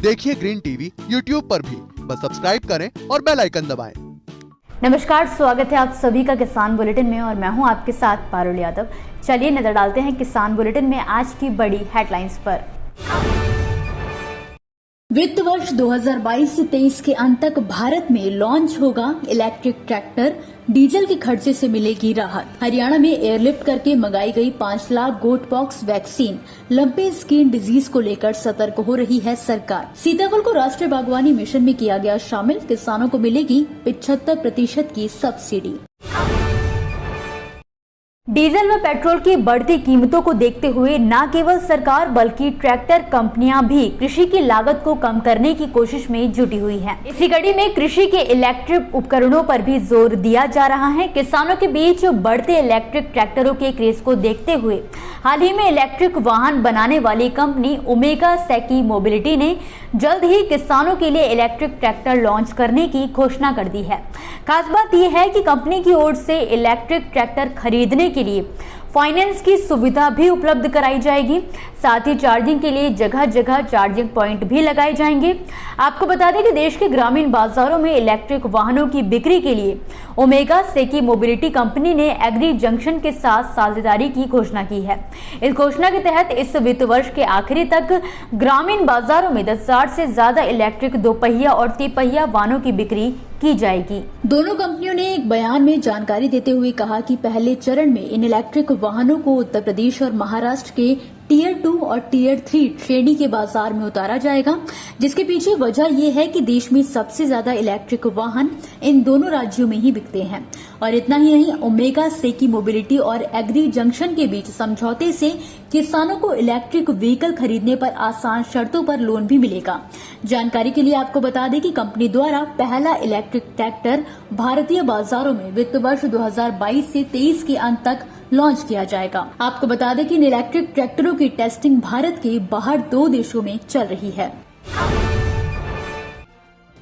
देखिए green TV YouTube पर भी, बस सब्सक्राइब करें और बेल आइकन दबाएं। नमस्कार, स्वागत है आप सभी का किसान बुलेटिन में और मैं हूं आपके साथ पारुल यादव। चलिए नजर डालते हैं किसान बुलेटिन में आज की बड़ी हेडलाइंस पर। वित्त वर्ष 2022 से 23 के अंत तक भारत में लॉन्च होगा इलेक्ट्रिक ट्रैक्टर, डीजल के खर्चे से मिलेगी राहत। हरियाणा में एयरलिफ्ट करके मंगाई गई 5 lakh goat pox vaccine. Lumpy skin disease को लेकर सतर्क हो रही है सरकार। सीताफल को राष्ट्रीय बागवानी मिशन में किया गया शामिल, किसानों को मिलेगी 75% की सब्सिडी। डीजल व पेट्रोल की बढ़ती कीमतों को देखते हुए न केवल सरकार बल्कि ट्रैक्टर कंपनियां भी कृषि की लागत को कम करने की कोशिश में जुटी हुई हैं। इसी कड़ी में कृषि के इलेक्ट्रिक उपकरणों पर भी जोर दिया जा रहा है। किसानों के बीच बढ़ते इलेक्ट्रिक ट्रैक्टरों के क्रेज को देखते हुए हाल ही में इलेक्ट्रिक वाहन बनाने वाली कंपनी ओमेगा सेकी मोबिलिटी ने जल्द ही किसानों के लिए इलेक्ट्रिक ट्रैक्टर लॉन्च करने की घोषणा कर दी है। खास बात यह है कि कंपनी की ओर से इलेक्ट्रिक ट्रैक्टर खरीदने के लिए फाइनेंस की सुविधा भी उपलब्ध कराई जाएगी। साथ ही चार्जिंग के लिए जगह जगह चार्जिंग पॉइंट भी लगाए जाएंगे। आपको बता दें कि देश के ग्रामीण बाजारों में इलेक्ट्रिक वाहनों की बिक्री के लिए ओमेगा सेकी मोबिलिटी कंपनी ने एग्री जंक्शन के साथ साझेदारी की घोषणा की है। इस घोषणा के तहत इस वित्त वर्ष के आखिरी तक ग्रामीण बाजारों में 10,000 से ज्यादा इलेक्ट्रिक दोपहिया और तिपहिया वाहनों की बिक्री की जाएगी। दोनों कंपनियों ने एक बयान में जानकारी देते हुए कहा कि पहले चरण में इन इलेक्ट्रिक वाहनों को उत्तर प्रदेश और महाराष्ट्र के टियर 2 और टियर 3 श्रेणी के बाजार में उतारा जाएगा, जिसके पीछे वजह यह है कि देश में सबसे ज्यादा इलेक्ट्रिक वाहन इन दोनों राज्यों में ही बिकते हैं। और इतना ही नहीं, ओमेगा सेकी मोबिलिटी और एग्री जंक्शन के बीच समझौते से किसानों को इलेक्ट्रिक व्हीकल खरीदने पर आसान शर्तों पर लोन भी मिलेगा। जानकारी के लिए आपको बता दें कि कंपनी द्वारा पहला इलेक्ट्रिक ट्रैक्टर भारतीय बाजारों में वित्त वर्ष 2022 से 23 के अंत तक लॉन्च किया जाएगा। आपको बता दें कि इन इलेक्ट्रिक ट्रैक्टरों की टेस्टिंग भारत के बाहर 2 देशों में चल रही है।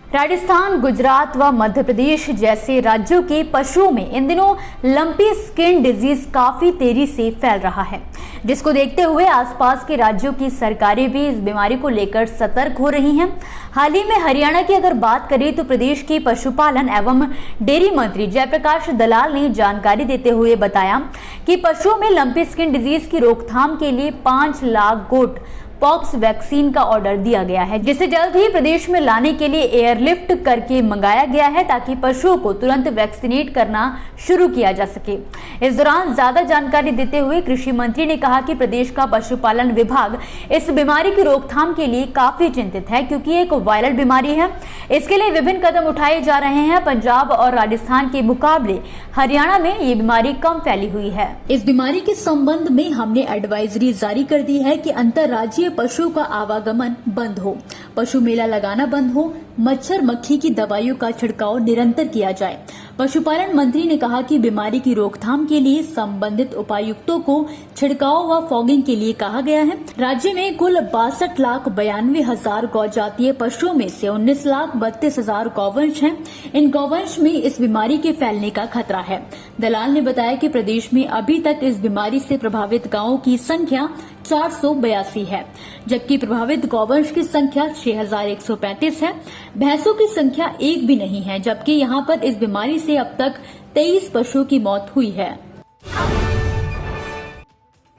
राजस्थान, गुजरात व मध्य प्रदेश जैसे राज्यों के पशुओं में इन दिनों लंपी स्किन डिजीज काफी तेजी से फैल रहा है, जिसको देखते हुए आसपास के राज्यों की सरकारें भी इस बीमारी को लेकर सतर्क हो रही हैं। हाल ही में हरियाणा की अगर बात करें तो प्रदेश के पशुपालन एवं डेयरी मंत्री जयप्रकाश दलाल ने जानकारी देते हुए बताया कि पशुओं में लंपी स्किन डिजीज की रोकथाम के लिए 5 लाख गोट पॉक्स वैक्सीन का ऑर्डर दिया गया है, जिसे जल्द ही प्रदेश में लाने के लिए एयरलिफ्ट करके मंगाया गया है ताकि पशुओं को तुरंत वैक्सीनेट करना शुरू किया जा सके। इस दौरान ज्यादा जानकारी देते हुए कृषि मंत्री ने कहा कि प्रदेश का पशुपालन विभाग इस बीमारी की रोकथाम के लिए काफी चिंतित है, क्योंकि एक वायरल बीमारी है। इसके लिए विभिन्न कदम उठाए जा रहे हैं। पंजाब और राजस्थान के मुकाबले हरियाणा में ये बीमारी कम फैली हुई है। इस बीमारी के संबंध में हमने एडवाइजरी जारी कर दी है कि अंतर्राज्यीय पशुओं का आवागमन बंद हो, पशु मेला लगाना बंद हो, मच्छर मक्खी की दवाइयों का छिड़काव निरंतर किया जाए। पशुपालन मंत्री ने कहा कि बीमारी की रोकथाम के लिए संबंधित उपायुक्तों को छिड़काव व फॉगिंग के लिए कहा गया है। राज्य में कुल 62,92,000 गौजातीय पशुओं में से 19,32,000 गौवंश हैं। इन गौवंश में इस बीमारी के फैलने का खतरा है। दलाल ने बताया कि प्रदेश में अभी तक इस बीमारी से प्रभावित गांवों की संख्या 482 है, जबकि प्रभावित गौवंश की संख्या 6,135 है। भैंसों की संख्या 1 भी नहीं है, जबकि यहां पर इस बीमारी से अब तक 23 पशुओं की मौत हुई है।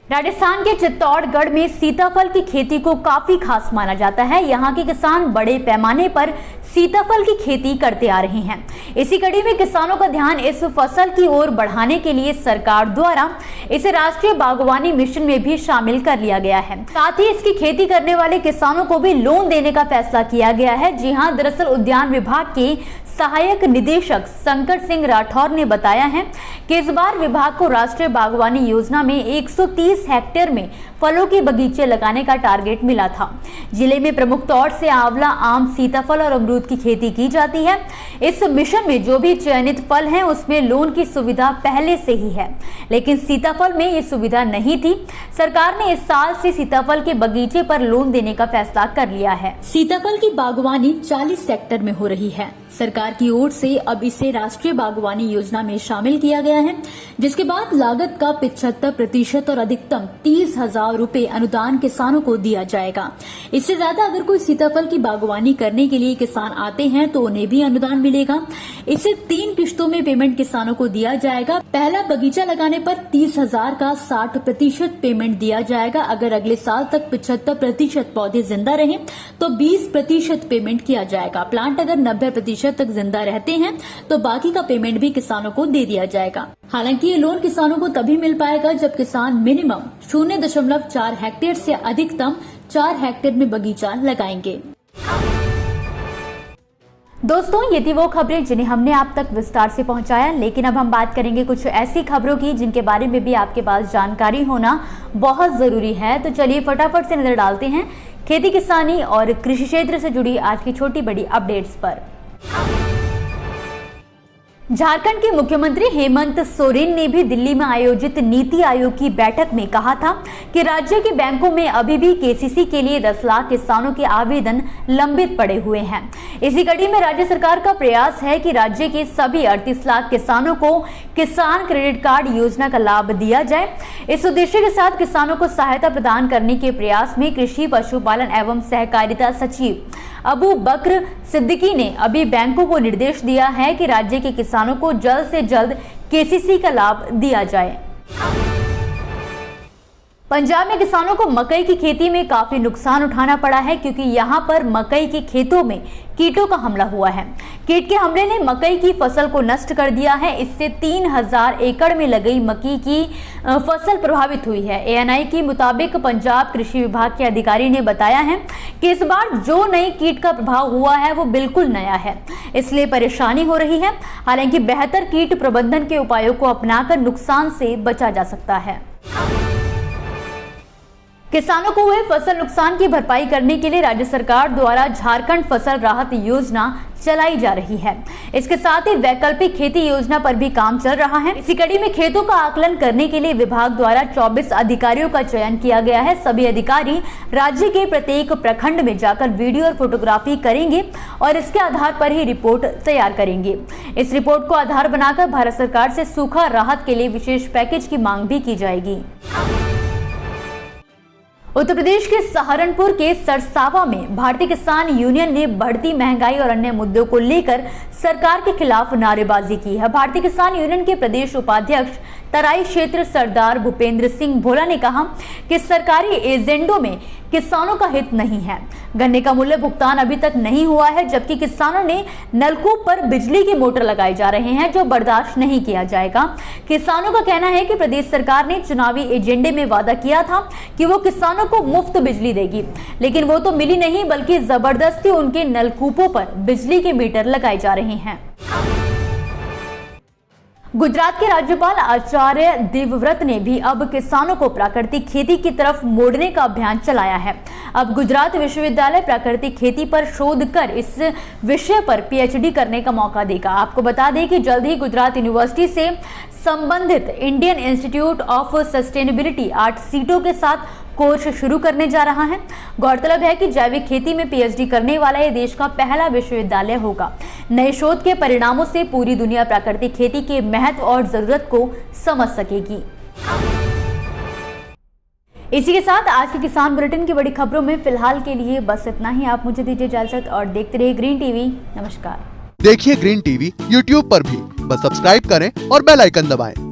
राजस्थान के चित्तौड़गढ़ में सीताफल की खेती को काफी खास माना जाता है। यहाँ के किसान बड़े पैमाने पर सीताफल की खेती करते आ रहे हैं। इसी कड़ी में किसानों का ध्यान इस फसल की ओर बढ़ाने के लिए सरकार द्वारा इसे राष्ट्रीय बागवानी मिशन में भी शामिल कर लिया गया है। साथ ही इसकी खेती करने वाले किसानों को भी लोन देने का फैसला किया गया है। जी हाँ, दरअसल उद्यान विभाग के सहायक निदेशक शंकर सिंह राठौर ने बताया है कि इस बार विभाग को राष्ट्रीय बागवानी योजना में 130 हेक्टेयर में फलों के बगीचे लगाने का टारगेट मिला था। जिले में प्रमुख तौर से आंवला, आम, सीताफल और अमरूद की खेती की जाती है। इस मिशन में जो भी चयनित फल हैं उसमें लोन की सुविधा पहले से ही है, लेकिन सीताफल में ये सुविधा नहीं थी। सरकार ने इस साल से सीताफल के बगीचे पर लोन देने का फैसला कर लिया है। सीताफल की बागवानी 40 सेक्टर में हो रही है। सरकार की ओर से अब इसे राष्ट्रीय बागवानी योजना में शामिल किया गया है, जिसके बाद लागत का 75% और अधिकतम 30,000 रूपए अनुदान किसानों को दिया जाएगा। इससे ज्यादा अगर कोई सीताफल की बागवानी करने के लिए किसान आते हैं तो उन्हें भी अनुदान मिलेगा। इसे 3 किश्तों में पेमेंट किसानों को दिया जाएगा। पहला बगीचा लगाने पर 30,000 का 60% पेमेंट दिया जाएगा। अगर अगले साल तक 75% पौधे जिंदा रहे तो 20% पेमेंट किया जाएगा। प्लांट अगर 90% तक जिंदा रहते हैं तो बाकी का पेमेंट भी किसानों को दे दिया जाएगा। हालांकि ये लोन किसानों को तभी मिल पाएगा जब किसान मिनिमम 0.4 हेक्टेयर से अधिकतम 4 हेक्टेयर में बगीचा लगाएंगे। दोस्तों, ये थी वो खबरें जिन्हें हमने आप तक विस्तार से पहुंचाया, लेकिन अब हम बात करेंगे कुछ ऐसी खबरों की जिनके बारे में भी आपके पास जानकारी होना बहुत जरूरी है। तो चलिए फटाफट से नजर डालते हैं खेती किसानी और कृषि क्षेत्र से जुड़ी आज की छोटी बड़ी अपडेट्स पर। झारखंड के मुख्यमंत्री हेमंत सोरेन ने भी दिल्ली में आयोजित नीति आयोग की बैठक में कहा था कि राज्य के बैंकों में अभी भी केसीसी के लिए 10 लाख किसानों के आवेदन लंबित पड़े हुए हैं। इसी कड़ी में राज्य सरकार का प्रयास है कि राज्य के सभी 38 लाख किसानों को किसान क्रेडिट कार्ड योजना का लाभ दिया जाए। इस उद्देश्य के साथ किसानों को सहायता प्रदान करने के प्रयास में कृषि पशुपालन एवं सहकारिता सचिव अबू बकर सिद्दीकी ने अभी बैंकों को निर्देश दिया है कि राज्य के किसानों को जल्द से जल्द केसीसी का लाभ दिया जाए। पंजाब में किसानों को मकई की खेती में काफी नुकसान उठाना पड़ा है, क्योंकि यहां पर मकई के खेतों में कीटों का हमला हुआ है। कीट के हमले ने मकई की फसल को नष्ट कर दिया है। इससे 3,000 एकड़ में लगी मकई की फसल प्रभावित हुई है। एएनआई के मुताबिक पंजाब कृषि विभाग के अधिकारी ने बताया है कि इस बार जो नई कीट का प्रभाव हुआ है वो बिल्कुल नया है, इसलिए परेशानी हो रही है। हालांकि बेहतर कीट प्रबंधन के उपायों को अपनाकर नुकसान से बचा जा सकता है। किसानों को हुए फसल नुकसान की भरपाई करने के लिए राज्य सरकार द्वारा झारखंड फसल राहत योजना चलाई जा रही है। इसके साथ ही वैकल्पिक खेती योजना पर भी काम चल रहा है। इसी कड़ी में खेतों का आकलन करने के लिए विभाग द्वारा 24 अधिकारियों का चयन किया गया है। सभी अधिकारी राज्य के प्रत्येक प्रखंड में जाकर वीडियो और फोटोग्राफी करेंगे और इसके आधार पर ही रिपोर्ट तैयार करेंगे। इस रिपोर्ट को आधार बनाकर भारत सरकार से सूखा राहत के लिए विशेष पैकेज की मांग भी की जाएगी। उत्तर प्रदेश के सहारनपुर के सरसावा में भारतीय किसान यूनियन ने बढ़ती महंगाई और अन्य मुद्दों को लेकर सरकार के खिलाफ नारेबाजी की है। भारतीय किसान यूनियन के प्रदेश उपाध्यक्ष तराई क्षेत्र सरदार भूपेंद्र सिंह भोला ने कहा कि सरकारी एजेंडों में किसानों का हित नहीं है। गन्ने का मूल्य भुगतान अभी तक नहीं हुआ है, जबकि किसानों ने नलकूप पर बिजली के मोटर लगाए जा रहे हैं, जो बर्दाश्त नहीं किया जाएगा। किसानों का कहना है कि प्रदेश सरकार ने चुनावी एजेंडे में वादा किया था कि वो किसानों को मुफ्त बिजली देगी, लेकिन वो तो मिली नहीं, बल्कि जबरदस्ती उनके नलकूपों पर बिजली के मीटर लगाए जा रहे हैं। गुजरात के राज्यपाल आचार्य देवव्रत ने भी अब किसानों को प्राकृतिक खेती की तरफ मोड़ने का अभियान चलाया है। अब गुजरात विश्वविद्यालय प्राकृतिक खेती पर शोध कर इस विषय पर पीएचडी करने का मौका देगा। आपको बता दें कि जल्द ही गुजरात यूनिवर्सिटी से संबंधित इंडियन इंस्टीट्यूट ऑफ सस्टेनेबिलिटी 8 सीटों के साथ कोर्स शुरू करने जा रहा है। गौरतलब है कि जैविक खेती में पीएचडी करने वाला ये देश का पहला विश्वविद्यालय होगा। नए शोध के परिणामों से पूरी दुनिया प्राकृतिक खेती के महत्व और जरूरत को समझ सकेगी। इसी के साथ आज के किसान बुलेटिन की बड़ी खबरों में फिलहाल के लिए बस इतना ही। आप मुझे दीजिए इजाजत और देखते रहिए ग्रीन टीवी। नमस्कार। देखिए ग्रीन टीवी यूट्यूब पर भी, बस सब्सक्राइब करें और बेल आइकन दबाएं।